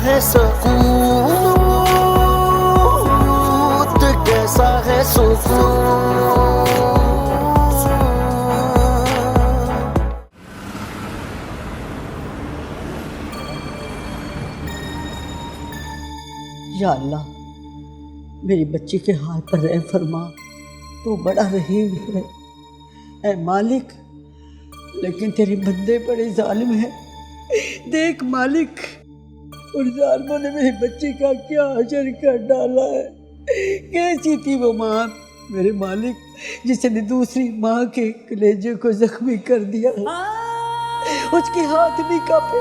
है सकूत, कैसा है सुकून। या अल्लाह, मेरी बच्ची के हाल पर रहम फरमा, तू बड़ा रहीम है। ऐ मालिक, लेकिन तेरे बंदे बड़े जालिम हैं। देख मालिक, उन जालिमों ने मेरी बच्ची का क्या अजर कर डाला है। कैसी थी वो माँ मेरे मालिक, जिसने दूसरी माँ के कलेजे को जख्मी कर दिया। उसके हाथ भी कांपे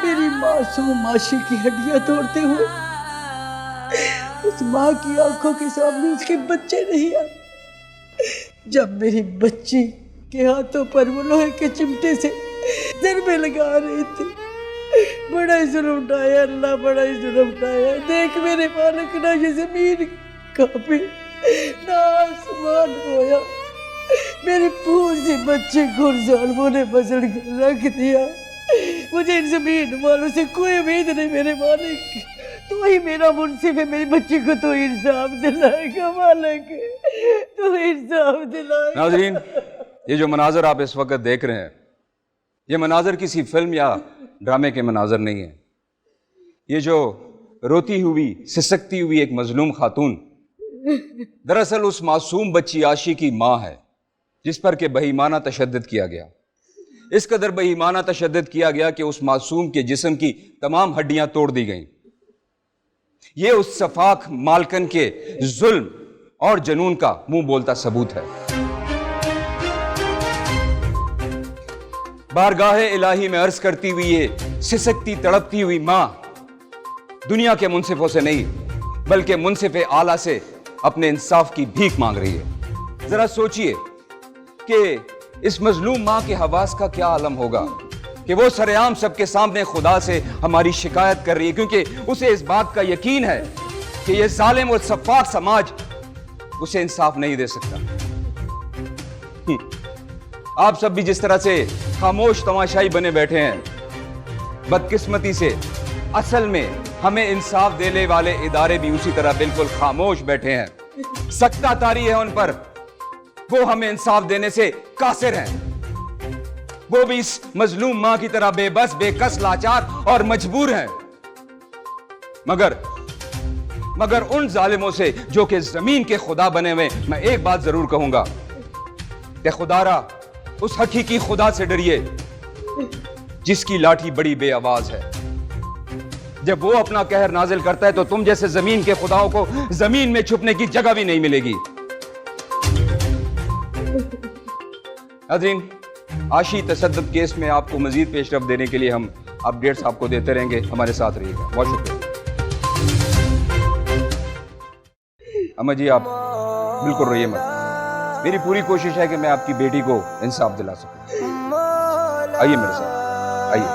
मेरी मासूम माशी की हड्डियां तोड़ते हुए। उस माँ की आंखों के सामने उसके बच्चे नहीं आए। जब मेरी बच्ची के हाथों पर वो लोहे के चिमटे से ज़रबे लगा रही थी, बड़ा ही जुल्म उठाया अल्लाह, बड़ा ही जुल्म उठाया। देख मेरे मालिक, ना ये जमीन कांपी ना आसमान रोया, मेरी पूरी बच्ची को जालिमों ने बजड़ कर रख दिया। मुझे इन जमीन वालों से कोई उम्मीद नहीं मेरे मालिक, तू ही मेरा मुंसिफ है। मेरी बच्ची को तो इंसाफ दिलाएगा मालिक, तू इंसाफ दिलाएगा। नाज़रीन, ये जो मनाजर आप इस वक्त देख रहे हैं, ये मनाजर किसी फिल्म या ड्रामे के मनाजर नहीं है। ये जो रोती हुई सिसकती हुई एक मजलूम खातून दरअसल उस मासूम बच्ची आशी की माँ है, जिस पर के बेईमाना तशद्दुद किया गया। इस कदर बेईमाना तशद्दुद किया गया कि उस मासूम के जिस्म की तमाम हड्डियां तोड़ दी गईं। ये उस सफाक मालकन के जुल्म और जनून का मुंह बोलता सबूत है। बारगाहे इलाही में अर्ज करती हुई ये सिसकती तड़पती हुई मां दुनिया के मुंसिफों से नहीं, बल्कि मुंसिफे आला से अपने इंसाफ की भीख मांग रही है। जरा सोचिए कि इस मजलूम मां के हवास का क्या आलम होगा कि वो सरेआम सबके सामने खुदा से हमारी शिकायत कर रही है, क्योंकि उसे इस बात का यकीन है कि ये जालिम और सफाक समाज उसे इंसाफ नहीं दे सकता। आप सब भी जिस तरह से खामोश तमाशाई बने बैठे हैं, बदकिस्मती से असल में हमें इंसाफ देने वाले इदारे भी उसी तरह बिल्कुल खामोश बैठे हैं। सख्ता तारी है उन पर, वो हमें इंसाफ देने से कासिर हैं। वो भी इस मजलूम मां की तरह बेबस, बेकस, लाचार और मजबूर हैं। मगर उन जालिमों से जो कि जमीन के खुदा बने हुए, मैं एक बात जरूर कहूंगा कि खुदारा उस हकीकी खुदा से डरिए जिसकी लाठी बड़ी बेआवाज है। जब वो अपना कहर नाजिल करता है तो तुम जैसे जमीन के खुदाओं को जमीन में छुपने की जगह भी नहीं मिलेगी। नाज़रीन, आशी तशद्दुद केस में आपको मजीद पेशरफ देने के लिए हम अपडेट्स आपको देते रहेंगे। हमारे साथ रहिएगा। बहुत शुक्रिया। अम्मा जी, आप बिल्कुल रोइए मत। मेरी पूरी कोशिश है कि मैं आपकी बेटी को इंसाफ दिला सकूं। आइए मेरे साथ, आइए।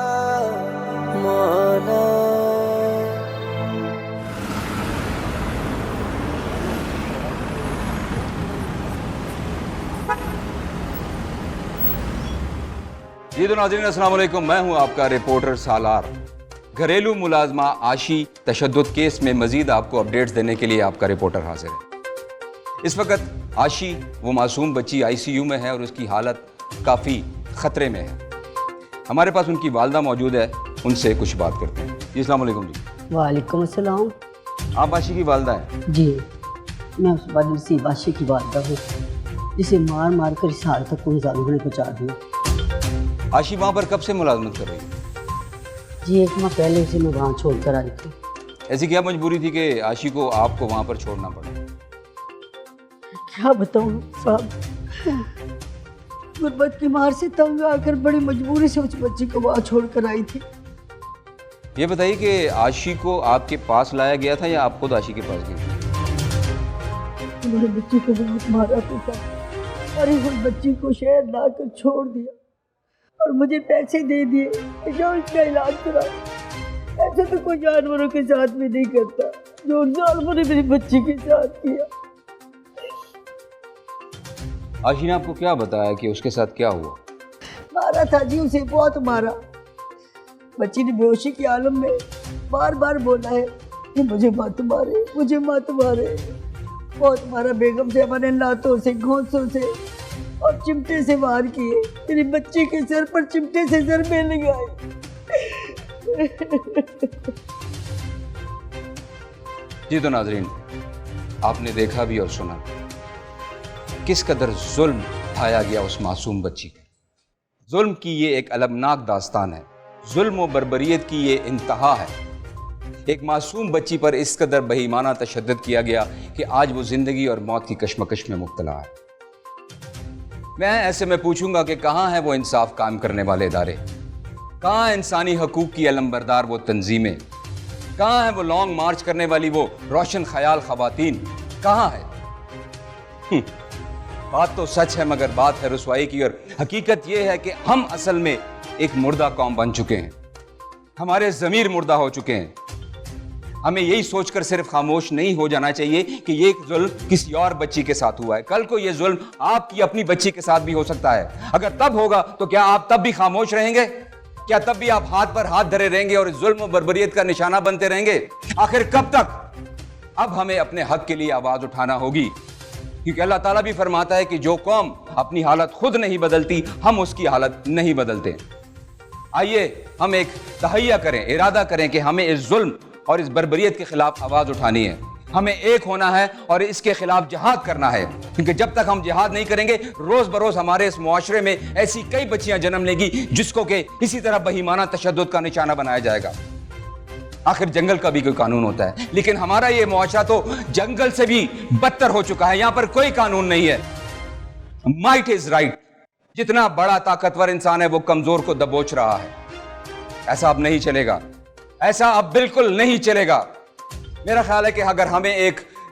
जी तो नाज़रीन, अस्सलाम वालेकुम। मैं हूं आपका रिपोर्टर सालार। घरेलू मुलाजमा आशी तशद्दुद केस में मजीद आपको अपडेट्स देने के लिए आपका रिपोर्टर हाजिर है। इस वक्त आशी वो मासूम बच्ची ICU में है और उसकी हालत काफ़ी ख़तरे में है। हमारे पास उनकी वालदा मौजूद है, उनसे कुछ बात करते हैं। जी अस्सलाम वालेकुम। जी वालेकुम अस्सलाम। आप आशी की वालदा हैं? जी, मैं उस बदनसीब आशी की वालदा हूँ जिसे मार मार कर इस हाल तक उन जालिमों ने पहुँचा दिया। आशी वहाँ पर कब से मुलाजमत कर रही है? जी, 1 माह पहले उसे मैं वहाँ छोड़ कर आई थी। ऐसी क्या मजबूरी थी कि आशी को आपको वहाँ पर छोड़ना पड़ा? क्या बताऊँ साहब, गुर्बत की मार से तंग आकर बड़ी मजबूरी से उस बच्ची को वहाँ छोड़ कर आई थी। ये बताइए कि आशी को आपके पास लाया गया था या आप खुद आशी के पास गए? मैंने बच्ची को बहुत मारा पीटा और इस बच्ची को शहर लाकर छोड़ दिया और मुझे पैसे दे दिए जो इसका इलाज करा। ऐसे तो कोई जानवरों के साथ भी नहीं करता जो उन जानवरों ने मेरी बच्ची के साथ किया। आशी ने आपको क्या बताया कि उसके साथ क्या हुआ? मारा था जी, उसे बहुत मारा। बच्ची ने बेहोशी के आलम में बार बार बोला है कि मुझे मत मारे, मुझे मत मारे। बहुत मारा बेगम से, हमारे लातों से, घोंसों से और चिमटे से वार किए। मेरी बच्ची के सर पर चिमटे से ज़रबे लगाए। जी तो नाजरीन, आपने देखा भी और सुना किस कदर जुल्म ढाया गया उस मासूम बच्ची का। जुल्म की ये एक अलमनाक दास्तान है, जुल्म और बर्बरियत की ये इंतहा है। एक मासूम बच्ची पर इस कदर बेईमाना तशद्दुद किया गया कि आज वो जिंदगी और मौत की कश्मकश में मुब्तला है। मैं ऐसे में पूछूंगा कि कहाँ है वो इंसाफ कायम करने वाले इदारे, कहाँ इंसानी हकूक की अलमबरदार वो तंजीमें, कहाँ है वो लॉन्ग मार्च करने वाली वो रोशन ख्याल खवातीन, कहाँ है? बात तो सच है मगर बात है रुसवाई की, और हकीकत ये है कि हम असल में एक मुर्दा कौम बन चुके हैं। हमारे ज़मीर मुर्दा हो चुके हैं। हमें यही सोचकर सिर्फ खामोश नहीं हो जाना चाहिए कि ये जुल्म किसी और बच्ची के साथ हुआ है। कल को ये जुल्म आपकी अपनी बच्ची के साथ भी हो सकता है। अगर तब होगा तो क्या आप तब भी खामोश रहेंगे? क्या तब भी आप हाथ पर हाथ धरे रहेंगे और जुल्म और बर्बरियत का निशाना बनते रहेंगे? आखिर कब तक? अब हमें अपने हक के लिए आवाज उठाना होगी, क्योंकि अल्लाह ताला भी फरमाता है कि जो कौम अपनी हालत खुद नहीं बदलती, हम उसकी हालत नहीं बदलते। आइए हम एक तहैया करें, इरादा करें कि हमें इस जुल्म और इस बर्बरियत के खिलाफ आवाज उठानी है। हमें एक होना है और इसके खिलाफ जिहाद करना है, क्योंकि जब तक हम जिहाद नहीं करेंगे, रोज बरोज हमारे इस मुआशरे में ऐसी कई बच्चियां जन्म लेंगी जिसको के इसी तरह बेईमाना तशद्दुद का निशाना बनाया जाएगा। आखिर जंगल का भी कोई कानून होता है, लेकिन हमारा ये मुआशरा तो जंगल से भी बदतर हो चुका है। यहां पर कोई कानून नहीं है। Might is right. जितना बड़ा ताकतवर इंसान है वो कमजोर को दबोच रहा है। ऐसा अब नहीं चलेगा, ऐसा अब बिल्कुल नहीं चलेगा। मेरा ख्याल है कि अगर हमें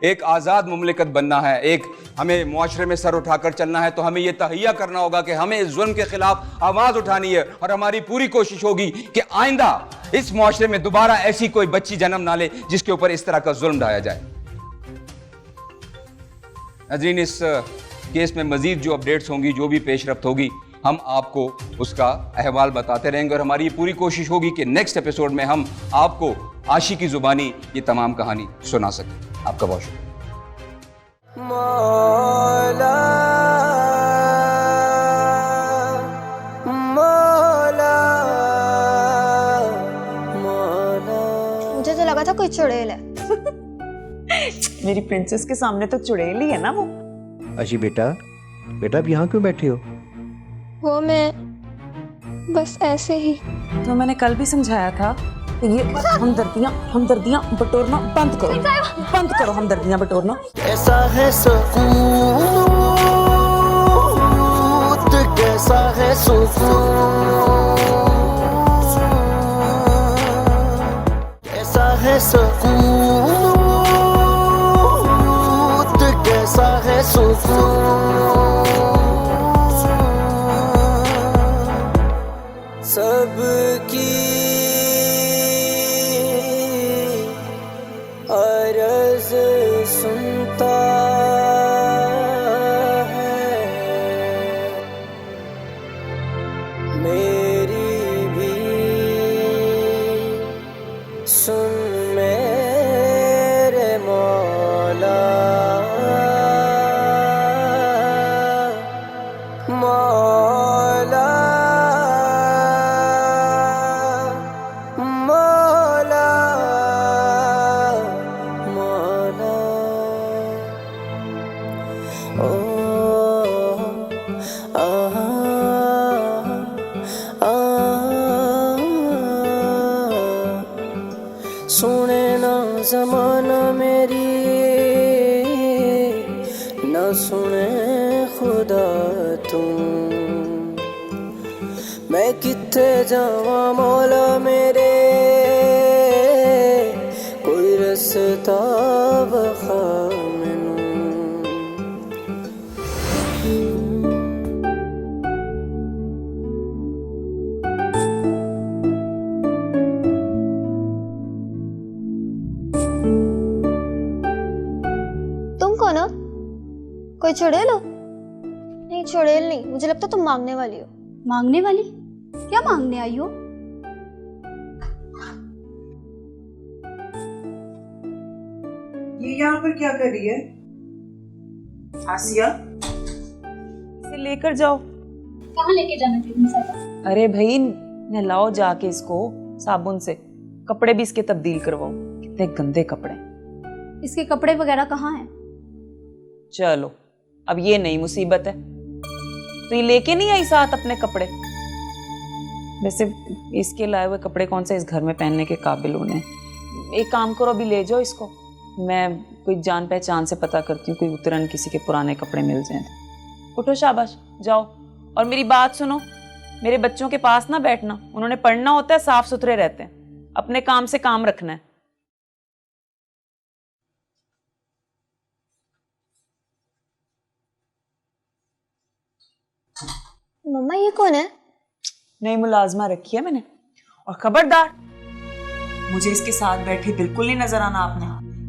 एक आज़ाद मुमलिकत बनना है, हमें मुआशरे में सर उठाकर चलना है, तो हमें यह तहैया करना होगा कि हमें इस जुल्म के खिलाफ आवाज़ उठानी है। और हमारी पूरी कोशिश होगी कि आइंदा इस मुआशरे में दोबारा ऐसी कोई बच्ची जन्म ना ले जिसके ऊपर इस तरह का जुल्म ढाया जाए। नाज़रीन, इस केस में मज़ीद जो अपडेट्स होंगी, जो भी पेशरफ्त होगी, हम आपको उसका अहवाल बताते रहेंगे। और हमारी पूरी कोशिश होगी कि नेक्स्ट एपिसोड में हम आपको आशी की ज़ुबानी ये तमाम कहानी सुना सकें। आपका बहुत शुक्रिया। मौला मौला मौला। मुझे तो लगा था कोई चुड़ैल है। मेरी प्रिंसेस के सामने तो चुड़ैल ही है ना वो। आशी बेटा, अब यहाँ क्यों बैठी हो? वो मैं बस ऐसे ही। तो मैंने कल भी समझाया था कि ये हमदर्दियां बटोरना बंद करो हमदर्दियां बटोरना। कैसा है सुकून, कैसा है सुकून, कैसा है सुकून, कैसा है सुकून। सबकी अर्ज़ सुनता है, मेरी भी सुन मेरे मौला। मौला मौला मौला। ओ आ आ सुने ना ज़माना मेरी, ना सुने खुदा तू। मैं किथे जावा मौला मेरे, कोई रस्ता बखा मैनू। तुम कौन हो? कोई चुड़ैल हो? नहीं, चुड़ैल नहीं, मुझे लगता तुम मांगने वाली हो। मांगने वाली? क्या मांगने आई हो? ये यहाँ पर क्या कर रही है? आसिया, इसे लेकर जाओ। कहाँ लेके जाना चाहिए? अरे भाई, नहलाओ जाके इसको साबुन से, कपड़े भी इसके तब्दील करवाओ, कितने गंदे कपड़े। इसके कपड़े वगैरह कहाँ हैं? चलो, अब ये नई मुसीबत है, तो ये लेके नहीं आई साथ अपने कपड़े। वैसे इसके लाए हुए कपड़े कौन से इस घर में पहनने के काबिल होने। एक काम करो, अभी ले जाओ इसको, मैं कोई जान पहचान से पता करती हूँ, कोई उतरन किसी के पुराने कपड़े मिल जाए। उठो, शाबाश, जाओ। और मेरी बात सुनो, मेरे बच्चों के पास ना बैठना, उन्होंने पढ़ना होता है, साफ सुथरे रहते हैं, अपने काम से काम रखना है। मम्मा ये कौन है? नई मुलाजमा रखी है मैंने। और खबरदार, मुझे इसके साथ बैठे बिल्कुल नहीं नजर आना आपने।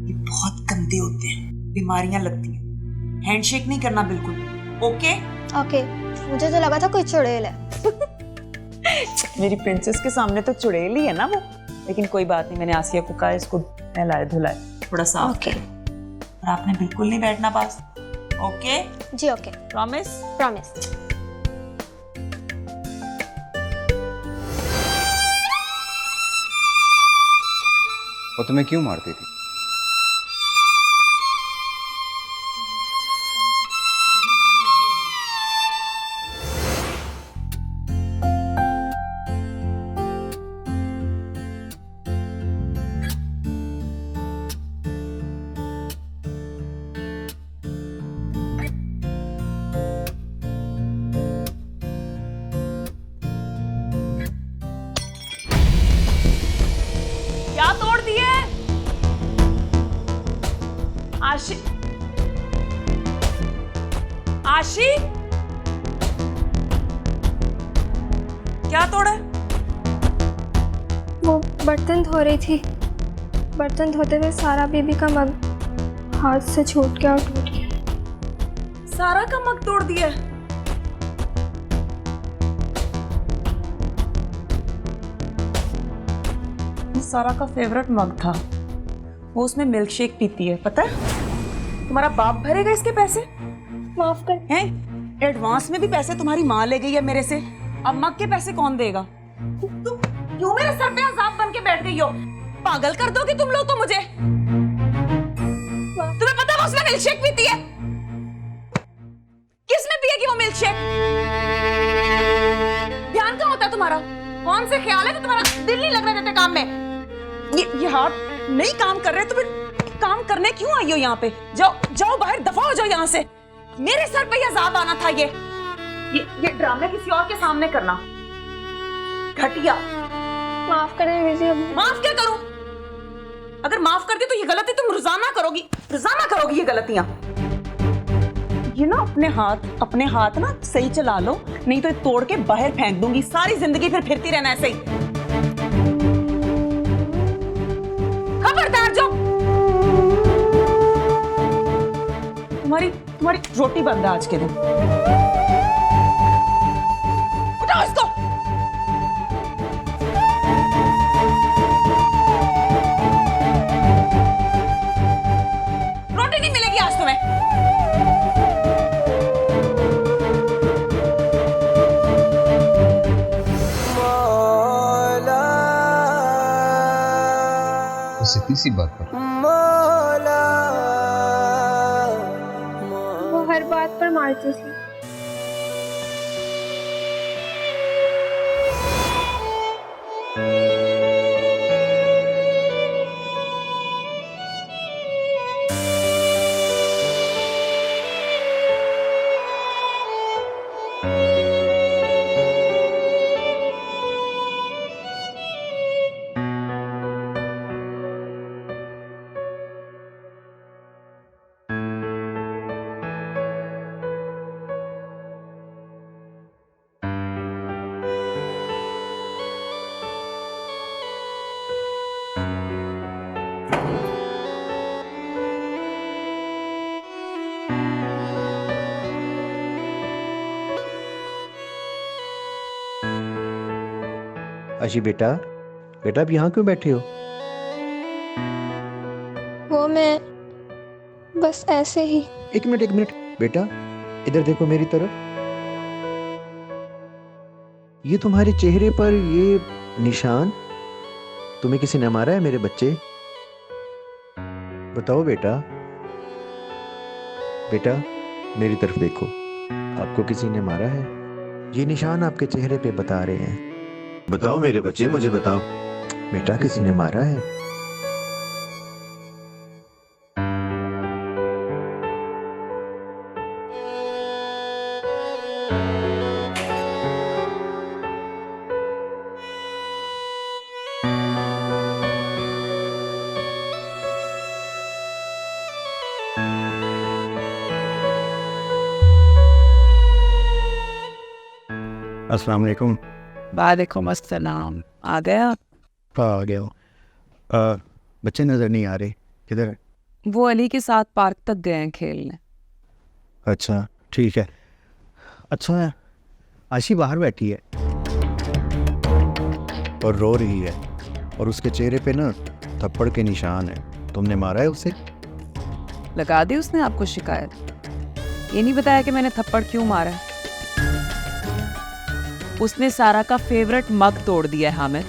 ये बहुत गंदे होते हैं, बीमारियां लगती हैं। हैंडशेक नहीं करना बिल्कुल, ओके? ओके, मुझे तो लगा था कोई चुड़ैल है। मेरी प्रिंसेस के सामने तो चुड़ैल ही है ना वो, लेकिन कोई बात नहीं, मैंने आसिया को कहा इसको नहलाए धुलाए, थोड़ा साफ ओके। और आपने बिल्कुल नहीं बैठना पास, ओके? जी ओके, प्रॉमिस? प्रॉमिस। वो तुम्हें क्यों मारती थी? क्या तोड़ दिए? आशी, आशी, क्या तोड़ा है? वो बर्तन धो रही थी, बर्तन धोते हुए सारा बेबी का मग हाथ से छूट गया और टूट गया। सारा का मग तोड़ दिया है? सारा का फेवरेट मग था, वो उसमें मिल्क शेक पीती है, पता है? तुम्हारा बाप भरेगा इसके पैसे? माफ कर। हैं? एडवांस में भी पैसे तुम्हारी माँ ले गई है मेरे से, अब मग के पैसे कौन देगा? तुम क्यों मेरे सर पे अजाब बन के बैठ गई हो? पागल कर दोगी तुम लोग तो मुझे। तुम्हें पता है वो उसमें मिल्क शेक पीती है? किसमें पिएगी वो मिल्क शेक? ध्यान कहाँ होता है तुम्हारा? कौन से ख्याल है कि तुम्हारा दिल नहीं लग रहा देते काम में? ये हाथ नहीं काम कर रहे तो फिर काम करने क्यों आई हो यहाँ पे? जाओ जाओ बाहर, दफा हो जाओ यहाँ से। मेरे सर पे ये अजाब आना था। ये ड्रामे किसी और के सामने करना घटिया। माफ करें दीदी। अब माफ क्या करूं? अगर माफ कर दी तो ये गलती तुम रोजाना करोगी ये गलतियां। ये ना अपने हाथ ना सही चला लो, नहीं तो तोड़ के बाहर फेंक दूंगी। सारी जिंदगी फिर फिरती रहना ऐसे ही। खबरदार, जो तुम्हारी रोटी बंद है आज के दिन। उठाओ इसको। रोटी नहीं मिलेगी आज तुम्हें। सीधी सी बात पर वो हर बात पर मारती थी। आशी बेटा, बेटा अब यहाँ क्यों बैठे हो? वो मैं बस ऐसे ही। एक मिनट बेटा, इधर देखो मेरी तरफ। ये तुम्हारे चेहरे पर ये निशान, तुम्हें किसी ने मारा है मेरे बच्चे? बताओ बेटा। बेटा मेरी तरफ देखो, आपको किसी ने मारा है? ये निशान आपके चेहरे पे बता रहे हैं। बताओ मेरे बच्चे, मुझे बताओ बेटा, किसी ने मारा है? अस्सलाम वालेकुम। वालेकुम अस्सलाम। आ गया? आ गया हूँ। बच्चे नज़र नहीं आ रहे, किधर है? वो अली के साथ पार्क तक गए हैं खेलने। अच्छा ठीक है। अच्छा है, आशी बाहर बैठी है और रो रही है, और उसके चेहरे पे ना थप्पड़ के निशान है। तुमने मारा है उसे? लगा दी उसने आपको शिकायत? ये नहीं बताया कि मैंने थप्पड़ क्यों मारा है। उसने सारा का फेवरेट मग तोड़ दिया है हामिद।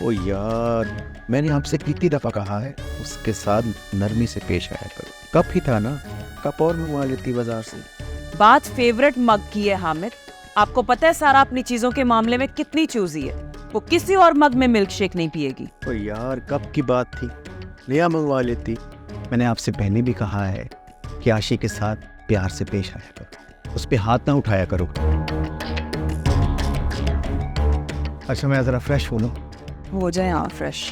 ओ यार, मैंने आपसे कितनी दफ़ा कहा है उसके साथ नरमी से पेश आया करो। कप ही था ना, कप और मंगवा लेती बाजार से। बात फेवरेट मग की है हामिद। आपको पता है सारा अपनी चीजों के मामले में कितनी चूजी है। वो किसी और मग में मिल्क शेक नहीं पिएगी। ओ यार, कप की बात थी, नया मंगवा लेती। मैंने आपसे पहले भी कहा है कि आशी के साथ प्यार से पेश आया करो, उस पे हाथ ना उठाया करो। अच्छा मैं ज़रा फ्रेश हो लूँ। हो जाए यहाँ फ्रेश।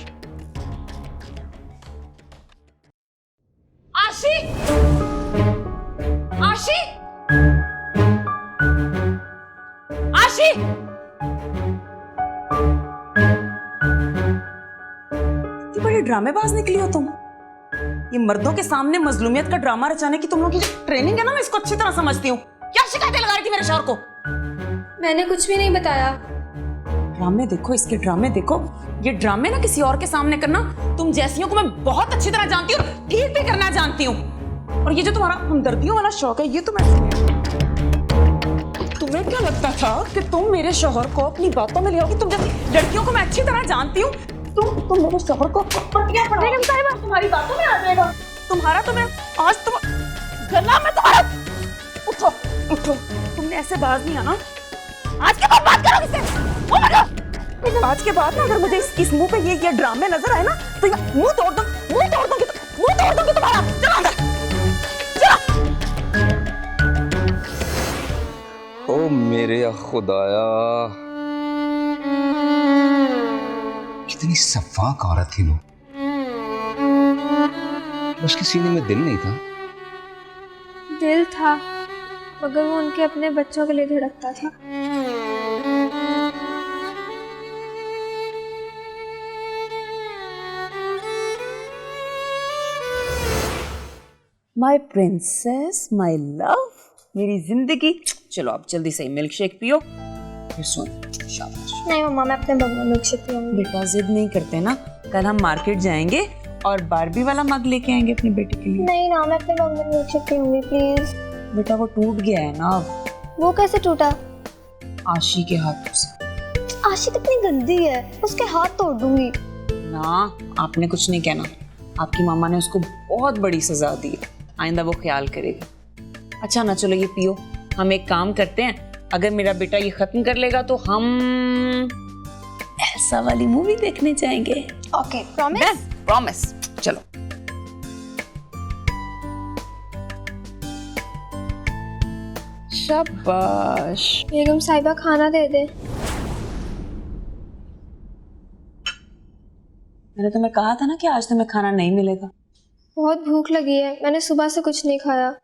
आशी, आशी, आशी, इतनी बड़ी ड्रामेबाज निकली हो तुम। ये मर्दों के सामने मजलूमियत का ड्रामा रचाने की तुम लोगों की जो ट्रेनिंग है ना, मैं इसको अच्छी तरह समझती हूँ। क्या शिकायतें लगा रही थी मेरे शौहर को? मैंने कुछ भी नहीं बताया। ड्रामे देखो, इसके ड्रामे देखो। ये ड्रामे ना किसी और के सामने करना तुम जैसियों को मैं बहुत अच्छी तरह जानती हूँ, ठीक भी करना जानती हूँ। और ये जो तुम्हारा हमदर्दियों वाला शौक है, ये तो मैं तुम्हें क्या लगता था कि तुम मेरे शौहर को अपनी बातों में ले आओगी? तुम जैसी लड़कियों को मैं अच्छी तरह जानती हूँ। तुम मेरे शौहर को पट्टियां पढ़ाओ, तुम्हारी बातों में आ जाएगा। तुम्हारा तो मैं आज तुम गला में तुम्हारा। उठो उठो, तुमने ऐसे बाज नहीं आना। आज के बाद बात करो किससे? आज के बाद ना अगर मुझे इस मुंह पे ये ड्रामे नजर आए ना, तो ये मुंह तोड़ दूंगी तुम्हारा। चलो अंदर, चलो। ओ मेरे खुदाया, कितनी सफाक औरत थी वो। उसके सीने में दिल नहीं था। दिल था, मगर वो उनके अपने बच्चों के लिए धड़कता था। माय प्रिंसेस, माय लव, मेरी जिंदगी। चलो आप जल्दी से मिल्क शेक पियो, फिर सोओ। शाबाश। नहीं मम्मा, मैं अपने बग में मिल्क शेक पीऊंगी। बेटा जिद नहीं करते ना, कल हम मार्केट जाएंगे और बारबी वाला मग लेके आएंगे अपने बेटे के लिए। नहीं ना, मैं अपने बग में मिल्क शेक पीऊंगी प्लीज। बेटा वो टूट गया है ना अब। वो कैसे टूटा? आशी के हाथों से। आशी कितनी गंदी है, उसके हाथ तोड़ दूंगी। ना, आपने कुछ नहीं कहना। आपकी मामा ने उसको बहुत बड़ी सजा दी है, आइंदा वो ख्याल करेगी। अच्छा ना, चलो ये पियो। हम एक काम करते हैं, अगर मेरा बेटा ये खत्म कर लेगा तो हम ऐसा वाली मूवी देखने जाएंगे। Okay, promise? प्रॉमिस। चलो। शाबाश। बेगम साहिबा खाना दे दे। मैंने तुम्हें कहा था ना कि आज तुम्हें खाना नहीं मिलेगा। बहुत भूख लगी है, मैंने सुबह से कुछ नहीं खाया।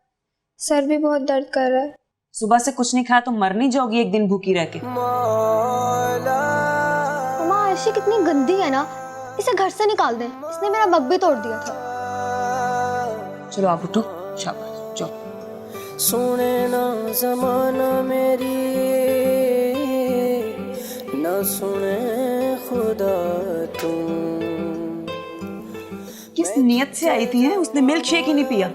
सर भी बहुत दर्द कर रहा है। सुबह से कुछ नहीं खाया तो मर नहीं जाओगी एक दिन भूखी रह के। मम्मा आयशी कितनी गंदी है ना, इसे घर से निकाल दें। इसने मेरा मग भी तोड़ दिया था। चलो आप उठो, शाबाश, जाओ। सुने ना ज़माना मेरी, ना सुने खुदा तुम। किस नियत से आई थी? है उसने मिल्क शेक ही नहीं पिया।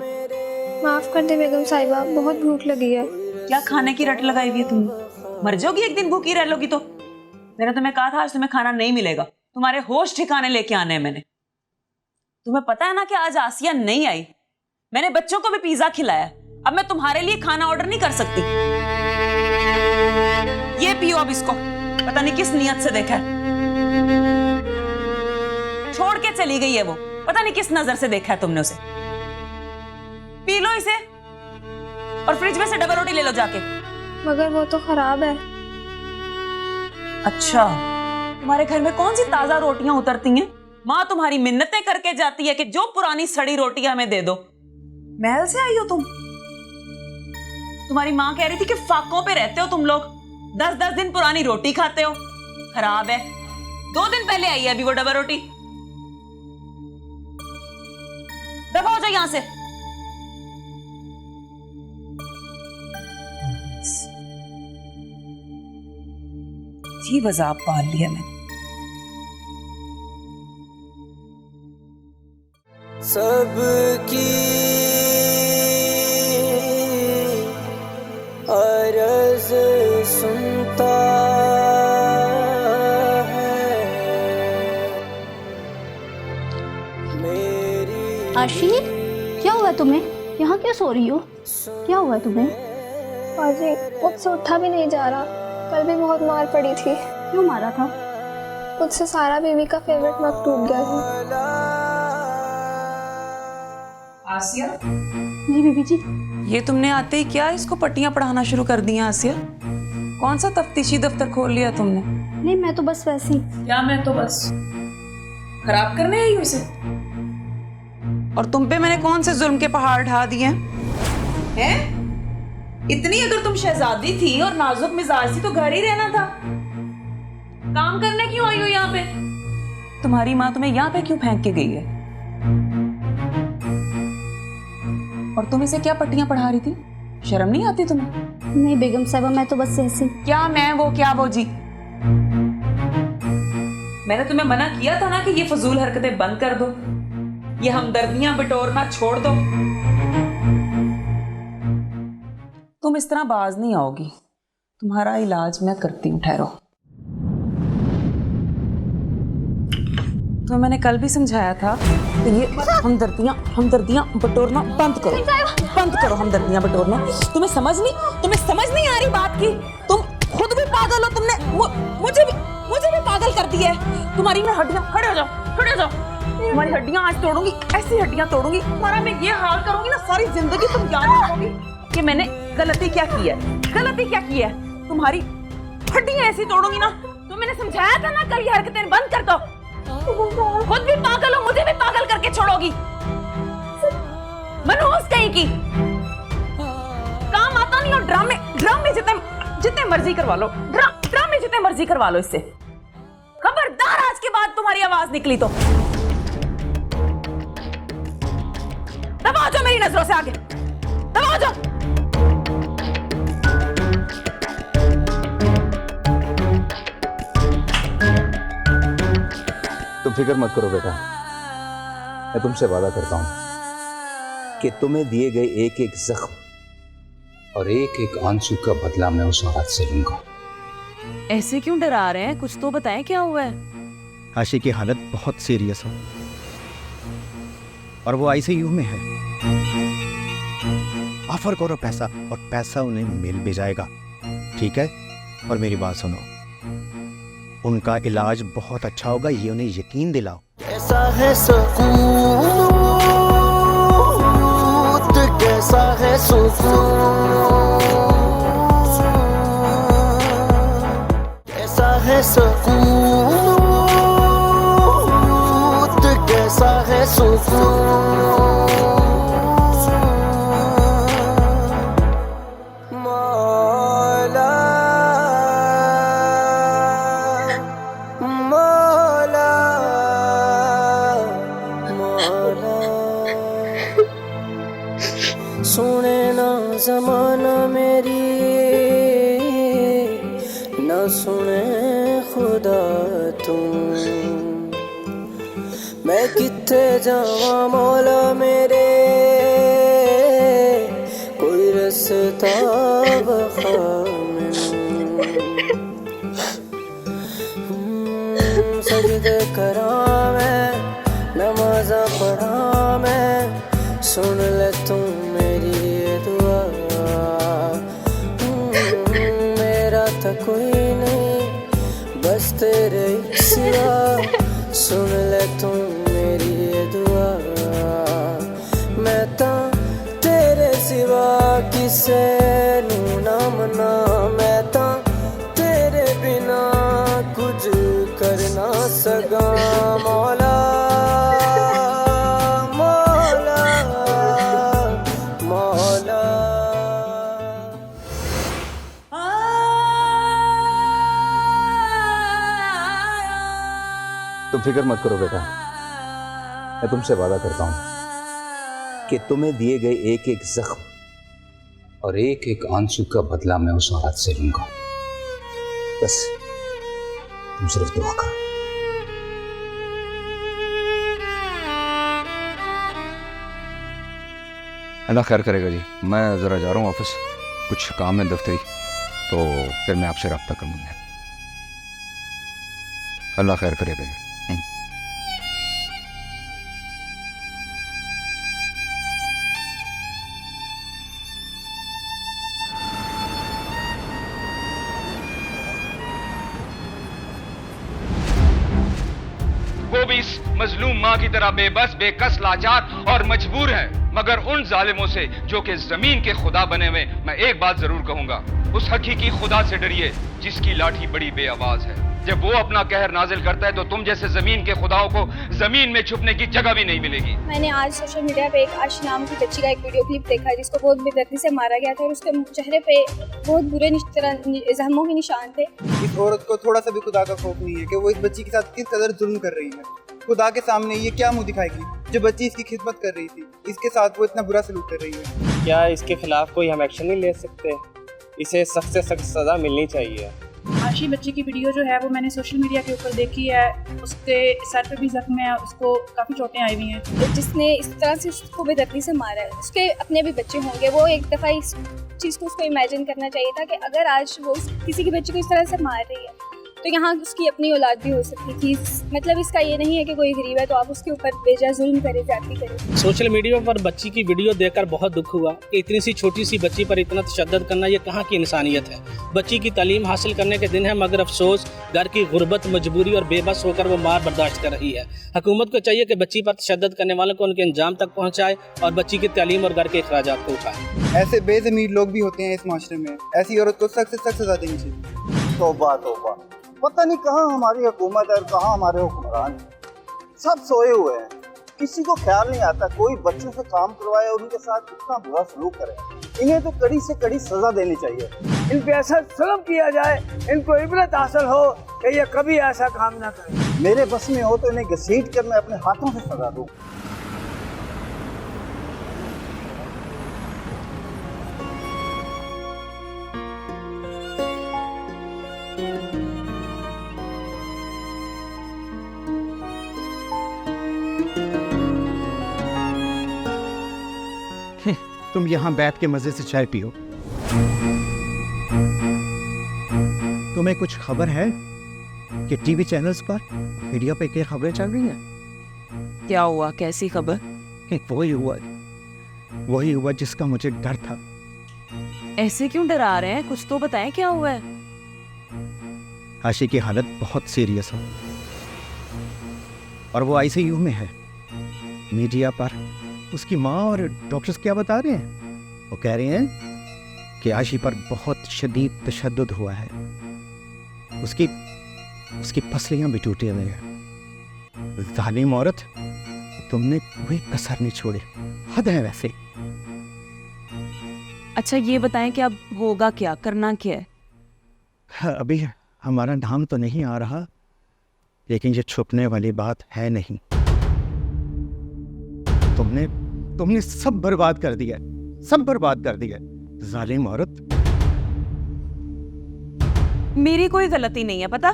माफ कर दे बेगम साहिबा, बहुत भूख लगी है। क्या खाने की रट लगाई हुई है तुमने? मर जाओगी एक दिन भूखी रह लोगी तो। मैंने तुम्हें कहा था आज तुम्हें खाना नहीं मिलेगा, तुम्हारे होश ठिकाने लेके आने हैं मैंने। तुम्हें पता है ना कि आज आसिया नहीं आई, मैंने बच्चों को भी पिज्जा खिलाया, अब मैं तुम्हारे लिए खाना ऑर्डर नहीं कर सकती। ये पियो अब इसको, पता नहीं किस नियत से देखा है, छोड़ के चली गई है वो, पता नहीं किस नजर से देखा है तुमने उसे। पी लो इसे और फ्रिज में से डबल रोटी ले लो जाके। मगर वो तो खराब है। अच्छा, तुम्हारे घर में कौन सी ताजा रोटियां उतरती हैं? माँ तुम्हारी मिन्नतें करके जाती है कि जो पुरानी सड़ी रोटियां हमें दे दो। महल से आई हो तुम? तुम्हारी माँ कह रही थी कि फाकों पे रहते हो तुम लोग, 10-10 दिन पुरानी रोटी खाते हो। खराब है, 2 दिन पहले आई है अभी वो डबल रोटी। दफा हो जाओ यहां से। जी वज़ाब पाल लिया मैंने। सबकी अर्ज़ सुनता है मेरी। आशी, क्या हुआ तुम्हें? यहाँ क्यों सो रही हो? क्या हुआ तुम्हें? बाजी, मुझसे उठा भी नहीं जा रहा। कल भी बहुत मार पड़ी थी। क्यों मारा था? मुझसे सारा बीबी का फेवरेट मग टूट गया था। आसिया, जी बीबी जी। ये तुमने आते ही क्या इसको पट्टियां पढ़ाना शुरू कर दी हैं आसिया? कौन सा तफ्तीशी दफ्तर खोल लिया तुमने? नहीं, मैं तो बस वैसे ही। क्या मैं तो बस खराब करने आई हूँ इसे? और तुम पे मैंने कौन से जुल्म के पहाड़ ढा दिए हैं? इतनी अगर तुम शहजादी थी और नाजुक मिजाज थी तो घर ही रहना था। काम करने क्यों आई हो यहाँ पे? तुम्हारी माँ तुम्हें यहाँ पे क्यों फेंक के गई है? और तुम इसे क्या पट्टियां पढ़ा रही थी? शर्म नहीं आती तुम्हें? नहीं बेगम साहिबा, मैं तो बस ऐसे। क्या मैं वो क्या वो जी? मैंने तुम्हें मना किया था ना कि ये फजूल हरकतें बंद कर दो, ये हमदर्दियां बटोरना छोड़ दो। तुम इस तरह बाज नहीं आओगी, तुम्हारा इलाज मैं करती हूँ, ठहरो। तो मैंने कल भी समझाया था कि ये हमदर्दियां बटोरना बंद करो हमदर्दियां बटोरना। तुम्हें समझ नहीं आ रही बात की? तुम खुद भी पागल हो, तुमने मुझे भी पागल कर दिया है। तुम्हारी मैं हड्डियां, खड़े हो जाओ। तुम्हारी हड्डियां आज तोड़ूंगी, ऐसी हड्डियां तोड़ूंगी, तुम्हारा मैं ये हाल करूंगी ना, सारी जिंदगी तुम याद रखोगी कि मैंने गलती क्या की है। तुम्हारी हड्डियां ऐसी तोड़ूंगी ना। तो मैंने समझाया था ना कल, ये हरकतें बंद कर दो। खुद भी पागल हो, मुझे भी पागल करके छोड़ोगी। मनहूस कहीं की, काम आता नहीं। और ड्रामे जितने मर्जी करवा लो, ड्रामे जितने मर्जी करवा लो इससे। खबरदार आज के बाद तुम्हारी आवाज निकली तो दबा जाओ मेरी नजरों से आगे, दबा जाओ। तुम फिक्र मत करो बेटा, मैं तुमसे वादा करता हूं कि तुम्हें दिए गए एक एक जख्म और एक एक आंसू का बदला मैं उस औरत से लूंगा। ऐसे क्यों डरा रहे हैं? कुछ तो बताएं, क्या हुआ है? आशी की हालत बहुत सीरियस है और वो आईसीयू में है। ऑफर करो पैसा और पैसा उन्हें मिल भी जाएगा, ठीक है? और मेरी बात सुनो, उनका इलाज बहुत अच्छा होगा, ये उन्हें यकीन दिलाओ। कैसा है सुकून, कैसा है सुकून, कैसा है सुकून, कैसा है सुकून। सुने ना ज़माना मेरी, ना सुने खुदा तू। मैं किथे जावा मौला मेरे, आफताब खामे सजदे करा मैं नमाज़ा पढ़ा मैं सुन ले तू मेरी ये दुआ मेरा तो कोई नहीं बस तेरे सिवा सुन ले तू मेरी ये दुआ मैं तो तेरे सिवा किसे नू ना मना मैं तो तेरे बिना कुछ कर ना सका मौला मौला मौला। तुम फिक्र मत करो बेटा, मैं तुमसे वादा करता हूं कि तुम्हें दिए गए एक एक जख्म और एक एक आंसू का बदला मैं उस औरत से लूंगा। बस तुम सिर्फ दुआ करो। अल्लाह खैर करेगा जी, मैं ज़रा जा रहा हूँ ऑफिस, कुछ काम है दफ्तरी, तो फिर मैं आपसे रब्ता करूँगा। अल्लाह खैर करेगा जी। वो भी इस मजलूम माँ की तरह बेबस, बेकस, लाचार और मजबूर है। मगर उन जालिमों से जो कि जमीन के खुदा बने हुए, मैं एक बात जरूर कहूंगा, उस हकीकी खुदा से डरिए जिसकी लाठी बड़ी बेआवाज है। जब वो अपना कहर नाजिल करता है तो तुम जैसे जमीन के खुदाओं को जमीन में छुपने की जगह भी नहीं मिलेगी। मैंने आज सोशल मीडिया पे एक आशी नाम की बच्ची का एक वीडियो क्लिप देखा जिसको बहुत बेदर्दी से मारा गया था और उसके चेहरे पे बहुत बुरे जख्मों के निशान थे। इस औरत को थोड़ा सा भी खुदा का खौफ नहीं है कि वो इस बच्ची के साथ किस कदर जुल्म कर रही है। खुदा के सामने ये क्या मुंह दिखाएगी जो बच्ची इसकी खिदमत कर रही थी, इसके साथ वो इतना बुरा सलूक कर रही है। क्या इसके खिलाफ कोई हम एक्शन नहीं ले सकते? इसे सख्त से सख्त सजा मिलनी चाहिए। आशी बच्ची की वीडियो जो है वो मैंने सोशल मीडिया के ऊपर देखी है, उसके सर पे भी जख्म है, उसको काफ़ी चोटें आई हुई हैं। जिसने इस तरह से उसको बेदर्दी से मारा है, उसके अपने भी बच्चे होंगे, वो एक दफ़ा इस चीज़ को उसको इमेजिन करना चाहिए था कि अगर आज वो किसी की बच्ची को इस तरह से मार रही है तो यहाँ उसकी अपनी औलाद भी हो सकती थी। मतलब इसका ये नहीं है कि कोई गरीब है तो आप उसके ऊपर बेजा जुल्म करे, जाती करें। सोशल मीडिया पर बच्ची की वीडियो देखकर बहुत दुख हुआ कि इतनी सी छोटी सी बच्ची पर इतना तशद्दुद करना ये कहाँ की इंसानियत है। बच्ची की तालीम हासिल करने के दिन है, मगर अफसोस घर की गुर्बत, मजबूरी और बेबस होकर वो मार बर्दाश्त कर रही है। हुकूमत को चाहिए कि बच्ची पर तशद्दुद करने वालों को उनके अंजाम तक पहुँचाए और बच्ची की तालीम और घर के अखराजात को उठाए। ऐसे बेज़मीर लोग भी होते हैं इस माशरे में, ऐसी औरत को सख्त से सख्त सजा देनी चाहिए। तौबा तौबा, पता नहीं कहाँ हमारी हुकूमत है और कहाँ हमारे हुक्मरान, सब सोए हुए हैं। किसी को ख्याल नहीं आता कोई बच्चों से काम करवाए और उनके साथ कितना बुरा सलूक करे। इन्हें तो कड़ी से कड़ी सजा देनी चाहिए। इन पे ऐसा जुल्म किया जाए, इनको इबरत हासिल हो कि ये कभी ऐसा काम ना करें। मेरे बस में हो तो इन्हें घसीट कर मैं अपने हाथों से सजा दूँ। तुम यहाँ बैठ के मजे से चाय पियो। तुम्हें कुछ खबर है कि टीवी चैनल्स पर मीडिया पे क्या खबरें चल रही हैं? क्या हुआ? कैसी खबर? वही हुआ जिसका मुझे डर था। ऐसे क्यों डरा रहे हैं? कुछ तो बताएं, क्या हुआ है? आशी की हालत बहुत सीरियस है और वो आईसीयू में है। मीडिया पर उसकी माँ और डॉक्टर्स क्या बता रहे हैं? वो कह रहे हैं कि आशी पर बहुत शदीद तशद्दुद हुआ है, उसकी पसलियां भी टूटी हुई हैं। जालिम औरत, तुमने कोई कसर नहीं छोड़ी, हद है वैसे। अच्छा ये बताएं कि अब होगा क्या, करना क्या है? अभी हमारा नाम तो नहीं आ रहा, लेकिन ये छुपने वाली बात है नहीं। तुमने सब बर्बाद कर दिया, सब बर्बाद कर दिया, जालिम औरत। मेरी कोई गलती नहीं है, पता?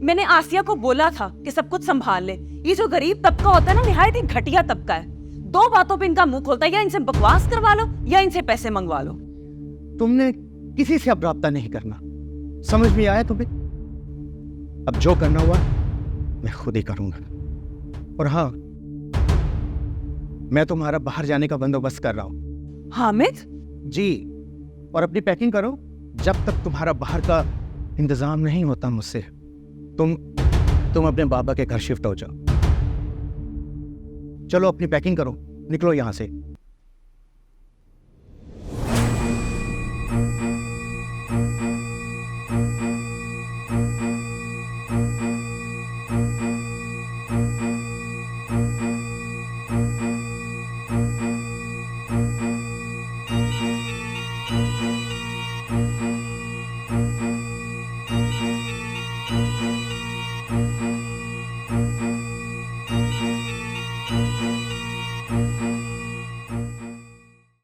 मैंने आसिया को बोला था कि सब कुछ संभाल ले। ये जो गरीब तबका होता है ना, निहायत ही घटिया तबका है। दो बातों पे इनका मुंह खोलता है, या इनसे बकवास करवा लो या इनसे पैसे मंगवा लो। तुमने किसी से अब राब्ता नहीं करना। समझ में आया तुम्हें? अब जो करना हुआ मैं खुद ही करूंगा। और हाँ, मैं तुम्हारा बाहर जाने का बंदोबस्त कर रहा हूं। हामिद जी, और अपनी पैकिंग करो। जब तक तुम्हारा बाहर का इंतजाम नहीं होता मुझसे, तुम अपने बाबा के घर शिफ्ट हो जाओ। चलो अपनी पैकिंग करो, निकलो यहां से।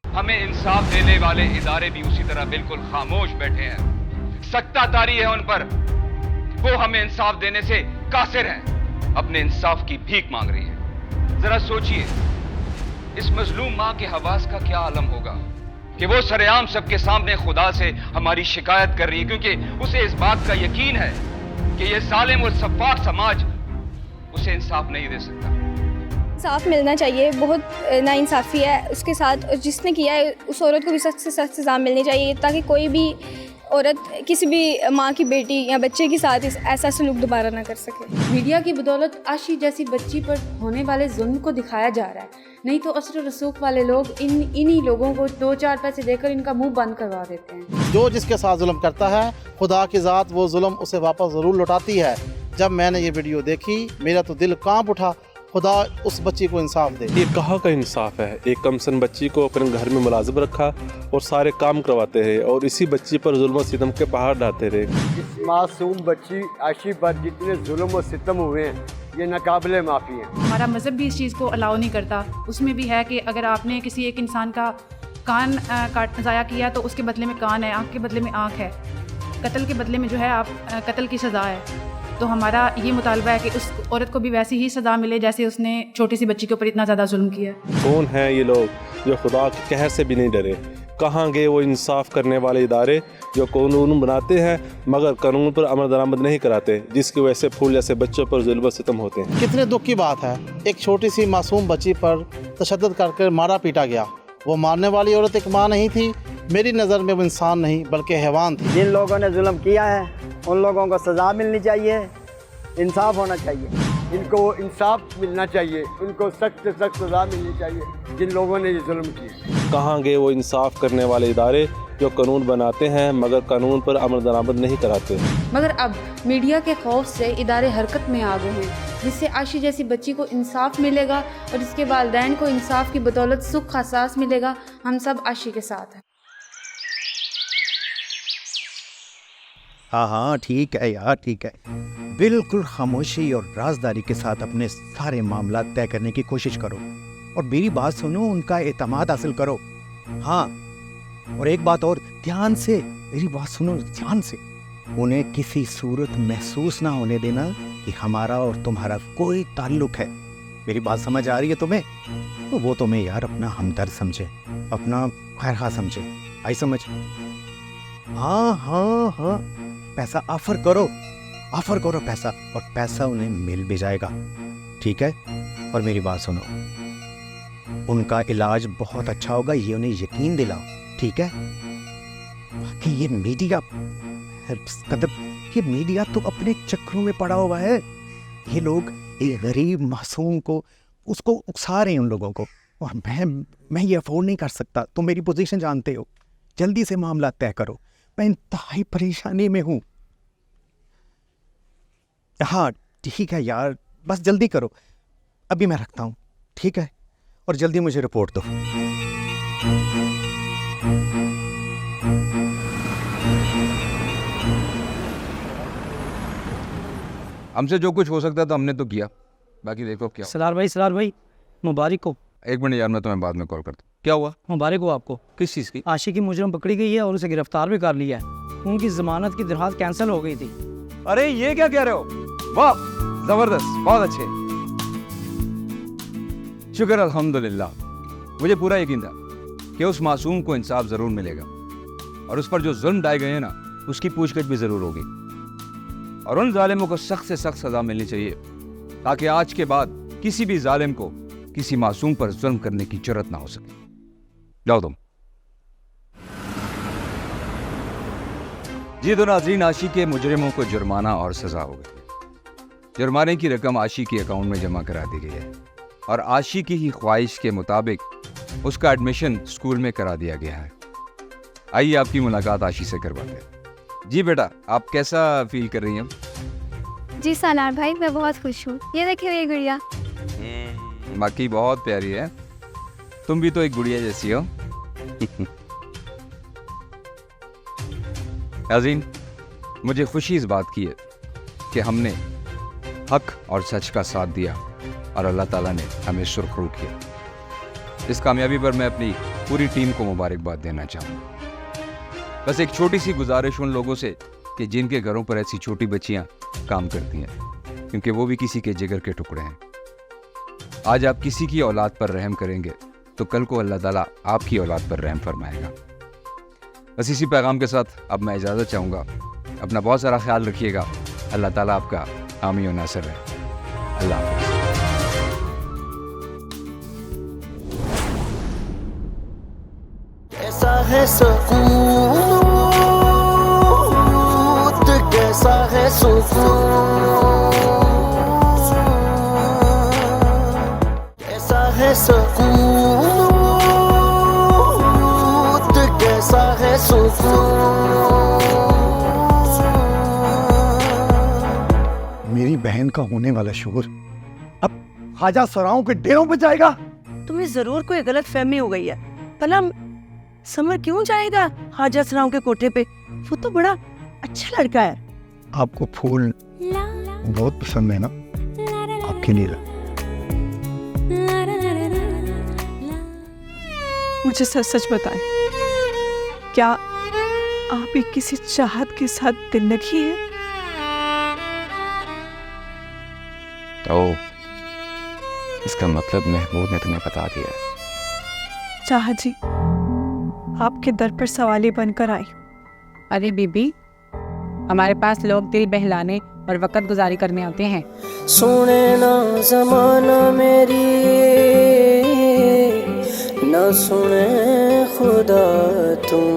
हमें इंसाफ देने वाले इदारे भी उसी तरह बिल्कुल खामोश बैठे हैं। सत्ताधारी है उन पर, वो हमें इंसाफ देने से कासिर हैं, अपने इंसाफ की भीख मांग रही है। जरा सोचिए, इस मजलूम मां के हवास का क्या आलम होगा कि वो सरेआम सबके सामने खुदा से हमारी शिकायत कर रही है, क्योंकि उसे इस बात का यकीन है कि ये जालिम और सफाक समाज उसे इंसाफ नहीं दे सकता। साफ मिलना चाहिए, बहुत नाइंसाफ़ी है उसके साथ, और जिसने किया है उस औरत को भी सख्त से सख्त सज़ा मिलनी चाहिए, ताकि कोई भी औरत किसी भी माँ की बेटी या बच्चे के साथ ऐसा सलूक दोबारा ना कर सके। मीडिया की बदौलत आशी जैसी बच्ची पर होने वाले जुल्म को दिखाया जा रहा है, नहीं तो असर रसूख वाले लोग इन्हीं लोगों को 2-4 पैसे देकर इनका मुंह बंद करवा देते हैं। जो जिसके साथ जुल्म करता है, खुदा की ज़ात वो जुल्म उसे वापस ज़रूर लौटाती है। जब मैंने ये वीडियो देखी, मेरा तो दिल कांप उठा। खुदा उस बच्ची को इंसाफ दे। ये कहाँ का इंसाफ है? एक कमसन बच्ची को अपने घर में मुलाजिम रखा और सारे काम करवाते रहे, और इसी बच्ची पर जुल्म सितम के पहाड़ डालते रहे। इस मासूम बच्ची आशी पर जितने जुल्म और सितम हुए हैं, ये नाकाबिले माफ़ी है। हमारा मज़हब भी इस चीज़ को अलाउ नहीं करता। उसमें भी है कि अगर आपने किसी एक इंसान का कान ज़ाया किया तो उसके बदले में कान है, आँख के बदले में आँख है, कत्ल के बदले में जो है आप कत्ल की सज़ा है। तो हमारा ये मुतालबा है कि उस औरत को भी वैसी ही सज़ा मिले जैसे उसने छोटी सी बच्ची के ऊपर इतना ज़्यादा जुल्म किया। कौन हैं ये लोग जो खुदा के कहर से भी नहीं डरे? कहाँ गए वो इंसाफ करने वाले इदारे जो कानून बनाते हैं मगर कानून पर अमल दरामद नहीं कराते, जिसकी वजह से फूल जैसे बच्चों पर जुल्म सितम होते हैं। कितने दुख की बात है, एक छोटी सी मासूम बच्ची पर तशद्दुद करके मारा पीटा गया। वो मारने वाली औरत एक माँ नहीं थी, मेरी नज़र में वो इंसान नहीं बल्कि हैवान थी। जिन लोगों ने जुल्म किया है उन लोगों को सज़ा मिलनी चाहिए, इंसाफ होना चाहिए, इनको इंसाफ मिलना चाहिए, उनको सख्त से सख्त सज़ा मिलनी चाहिए जिन लोगों ने ये जुल्म किए। कहाँ गए वो इंसाफ करने वाले इदारे जो कानून बनाते हैं मगर कानून पर अमल दरामद नहीं कराते? मगर अब मीडिया के खौफ से इदारे हरकत में आ गए हैं, जिससे आशी जैसी बच्ची को इंसाफ मिलेगा और इसके वालिदैन को इंसाफ की बदौलत सुख एहसास मिलेगा। हम सब आशी के साथ हैं। हाँ हाँ ठीक है यार, ठीक है। बिल्कुल खामोशी और राजदारी के साथ अपने सारे मामला तय करने की कोशिश करो और मेरी बात सुनो, उनका एतमाद हासिल करो। हाँ, और एक बात और, ध्यान से मेरी बात सुनो, ध्यान से। उन्हें किसी सूरत महसूस ना होने देना कि हमारा और तुम्हारा कोई ताल्लुक है। मेरी बात समझ आ रही है तुम्हें? तो वो तुम्हें यार अपना हमदर्द समझे, अपना खैरखा समझे, आई समझ? हाँ हाँ हाँ, पैसा ऑफर करो पैसा, और पैसा उन्हें मिल भी जाएगा, ठीक है? और मेरी बात सुनो, उनका इलाज बहुत अच्छा होगा, ये उन्हें यकीन दिलाओ, ठीक है? बाकी ये मीडिया तो अपने चक्करों में पड़ा हुआ है। ये लोग एक गरीब मासूम को उसको उकसा रहे हैं, उन लोगों को, और मैं ये अफोर्ड नहीं कर सकता। तुम मेरी पोजीशन जानते हो, जल्दी से मामला तय करो, मैं इंतहाई परेशानी में हूँ। हाँ ठीक है यार, बस जल्दी करो, अभी मैं रखता हूँ, ठीक है? और जल्दी मुझे रिपोर्ट दो। हमसे जो कुछ हो सकता था हमने तो किया, बाकी देखो क्या। सलार भाई मुबारक हो। एक मिनट यार, मैं तुम्हें बाद में कॉल करता हूँ। क्या हुआ? मुबारक हो आपको। किस चीज़ की? आशी की मुजरम पकड़ी गई है और उसे गिरफ्तार भी कर लिया है। उनकी जमानत की दरख्वास्त कैंसिल हो गई थी। अरे ये क्या कह रहे हो? वाह, जबरदस्त, बहुत अच्छे, शुक्र अल्हम्दुलिल्लाह। मुझे पूरा यकीन था कि उस मासूम को इंसाफ जरूर मिलेगा और उस पर जो जुल्म ढाए गए हैं ना, उसकी पूछगछ भी ज़रूर होगी। और उन जालिमों को सख्त से सख्त सज़ा मिलनी चाहिए, ताकि आज के बाद किसी भी जालिम को किसी मासूम पर जुल्म करने की जुर्रत ना हो सके। जाओ तुम। जी तो नाज़रीन, आशी के मुजरिमों को जुर्माना और सज़ा हो गई। जुर्माने की रकम आशी के अकाउंट में जमा करा दी गई है और आशी की ही ख्वाहिश के मुताबिक उसका एडमिशन स्कूल में करा दिया गया है। आइए आपकी मुलाकात आशी से करवाते हैं। जी बेटा, आप कैसा फील कर रही हैं? जी सनार भाई, मैं बहुत खुश हूँ। ये देखिए ये गुड़िया। बाकी बहुत प्यारी है, तुम भी तो एक गुड़िया जैसी हो। नाज़रीन, मुझे खुशी इस बात की है कि हमने हक और सच का साथ दिया और अल्लाह ताला ने हमें सुरखरू किया। इस कामयाबी पर मैं अपनी पूरी टीम को मुबारकबाद देना चाहूँगा। बस एक छोटी सी गुजारिश उन लोगों से कि जिनके घरों पर ऐसी छोटी बच्चियाँ काम करती हैं, क्योंकि वो भी किसी के जिगर के टुकड़े हैं। आज आप किसी की औलाद पर रहम करेंगे तो कल को अल्लाह ताला आपकी औलाद पर रहम फरमाएगा। बस इसी पैगाम के साथ अब मैं इजाज़त चाहूँगा। अपना बहुत सारा ख्याल रखिएगा। अल्लाह ताला आपका हामी और नासिर है। अल्लाह हाफ़िज़। कैसा है सुकून, कैसा है सुकून, कैसा है सुकून, कैसा है सुकून। मेरी बहन का होने वाला शोर अब ख्वाजा सराओं के डेरों पे जाएगा। तुम्हें जरूर कोई गलत फहमी हो गई है। भला समर क्यों जाएगा ख्वाजा सराओं के कोठे पे? वो तो बड़ा अच्छा लड़का है। आपको फूल बहुत पसंद है ना, आपके लिए ला। मुझे सच सच बताएं, क्या आप भी किसी चाहत के साथ दिल लगी है? तो इसका मतलब महमूद ने तुम्हें बता दिया? चाहत जी आपके दर पर सवाली बनकर आई। अरे बीबी, हमारे पास लोग दिल बहलाने और वक़्त गुजारी करने आते हैं। सुने ना ज़माना मेरी, न सुने खुदा तुम।